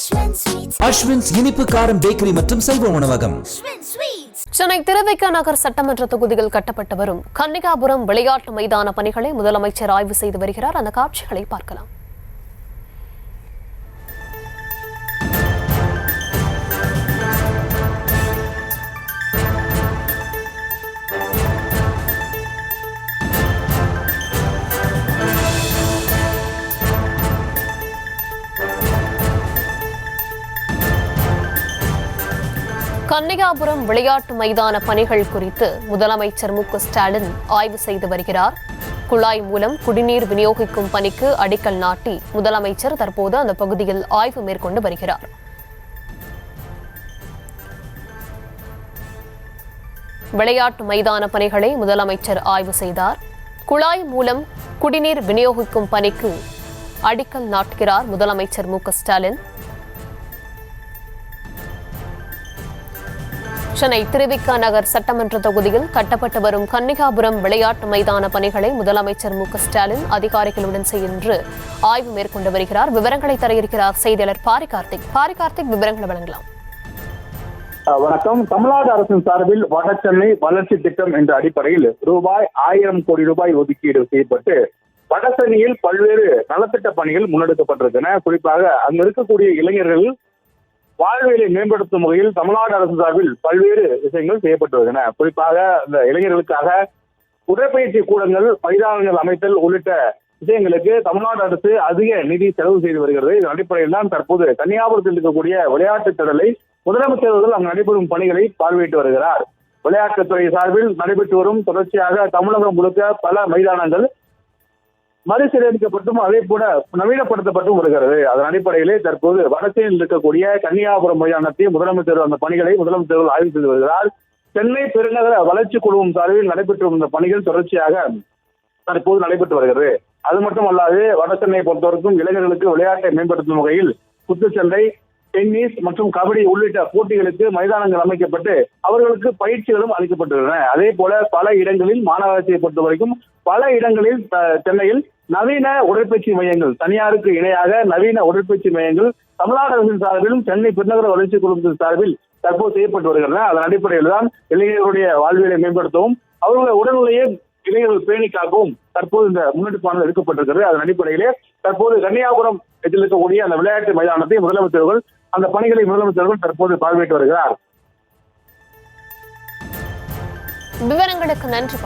அஸ்வின்ஸ் இனிப்பு காரம் பேக்கரி மற்றும் சைவ உணவகம். சென்னை திருவிக நகர் சட்டமன்ற தொகுதியில் கட்டப்பட்டு வரும் கன்னிகாபுரம் விளையாட்டு மைதான பணிகளை முதலமைச்சர் ஆய்வு செய்து வருகிறார். அந்த காட்சிகளை பார்க்கலாம். கன்னிகாபுரம் விளையாட்டு மைதான பணிகள் குறித்து முதலமைச்சர் மு.க.ஸ்டாலின் ஆய்வு செய்து வருகிறார். குழாய் மூலம் குடிநீர் விநியோகிக்கும் பணிக்கு அடிக்கல் நாட்டி முதலமைச்சர் தற்போது அந்த பகுதியில் ஆய்வு மேற்கொண்டு வருகிறார். விளையாட்டு மைதான பணிகளை முதலமைச்சர் ஆய்வு செய்தார். குழாய் மூலம் குடிநீர் விநியோகிக்கும் பணிக்கு அடிக்கல் நாட்டுகிறார் முதலமைச்சர் மு.க.ஸ்டாலின். சென்னை திருவிக நகர் சட்டமன்ற தொகுதியில் கட்டப்பட்டு வரும் கன்னிகாபுரம் விளையாட்டு மைதான பணிகளை முதலமைச்சர் மு.க.ஸ்டாலின் அதிகாரிகளுடன் சென்று ஆய்வு மேற்கொண்டு வருகிறார். விவரங்களை தர இருக்கிறார் செய்தியாளர் பாரிகார்த்திக். விவரங்களை வழங்கலாம். வணக்கம். தமிழ்நாடு அரசின் சார்பில் வட சென்னை வளர்ச்சி திட்டம் என்ற அடிப்படையில் ரூபாய் 1000 கோடி ரூபாய் ஒதுக்கீடு செய்யப்பட்டு வட சென்னையில் பல்வேறு நலத்திட்ட பணிகள் முன்னெடுக்கப்பட்டிருக்கின்றன. குறிப்பாக அங்கு இருக்கக்கூடிய இளைஞர்கள் வாழ்வியலை மேம்படுத்தும் வகையில் தமிழ்நாடு அரசு சார்பில் பல்வேறு விஷயங்கள் செய்யப்பட்டு வருகின்றன. குறிப்பாக இந்த இளைஞர்களுக்காக உடற்பயிற்சி கூடங்கள், மைதானங்கள் அமைத்தல் உள்ளிட்ட விஷயங்களுக்கு தமிழ்நாடு அரசு அதிக நிதி செலவு செய்து வருகிறது. இதன் அடிப்படையில் தான் தற்போது கன்னியாகுமரியில் இருக்கக்கூடிய விளையாட்டுத் திடலை முதலமைச்சர் அவர்கள் அங்கு நடைபெறும் பணிகளை பார்வையிட்டு வருகிறார். விளையாட்டுத்துறை சார்பில் நடைபெற்று வரும் தொடர்ச்சியாக தமிழகம் முழுக்க பல மைதானங்கள் மறுசீரமைக்கப்பட்டும் அதே போல நவீனப்படுத்தப்பட்டும் வருகிறது. அதன் அடிப்படையிலே தற்போது வடசென்னையில் இருக்கக்கூடிய கன்னிகாபுரம் மைதானத்தை முதலமைச்சர் அந்த பணிகளை முதலமைச்சர்கள் ஆய்வு செய்து வருகிறார். சென்னை பெருநகர வளர்ச்சி குழுமம் சார்பில் நடைபெற்று வந்த பணிகள் தொடர்ச்சியாக தற்போது நடைபெற்று வருகிறது. அது மட்டுமல்லாது வட சென்னையை பொறுத்தவரைக்கும் இளைஞர்களுக்கு விளையாட்டை மேம்படுத்தும் வகையில் குத்துச்சண்டை, டென்னிஸ் மற்றும் கபடி உள்ளிட்ட போட்டிகளுக்கு மைதானங்கள் அமைக்கப்பட்டு அவர்களுக்கு பயிற்சிகளும் அளிக்கப்பட்டுள்ளன. அதே போல பல இடங்களில் மாநகராட்சியை பொறுத்த வரைக்கும் பல இடங்களில் சென்னையில் நவீன உடற்பயிற்சி மையங்கள், தனியாருக்கு இணையாக நவீன உடற்பயிற்சி மையங்கள் தமிழ்நாடு அரசின் சார்பிலும் சென்னை பெருநகர வளர்ச்சி குழுமத்தின் சார்பில் தற்போது செய்யப்பட்டு வருகின்றன. அதன் அடிப்படையில் தான் இளைஞர்களுடைய வாழ்வியலை மேம்படுத்தவும் அவர்களுடைய உடல்நிலையை இளைஞர்கள் பேணி காக்கவும் தற்போது இந்த முன்னெடுப்பானது எடுக்கப்பட்டிருக்கிறது. அதன் அடிப்படையிலே தற்போது கன்னியாகுமரம் இருக்கக்கூடிய அந்த விளையாட்டு மைதானத்தை முதலமைச்சர்கள் அந்த பணிகளை முதலமைச்சர்கள் தற்போது பார்வையிட்டு வருகிறார். விவரங்களுக்கு நன்றி.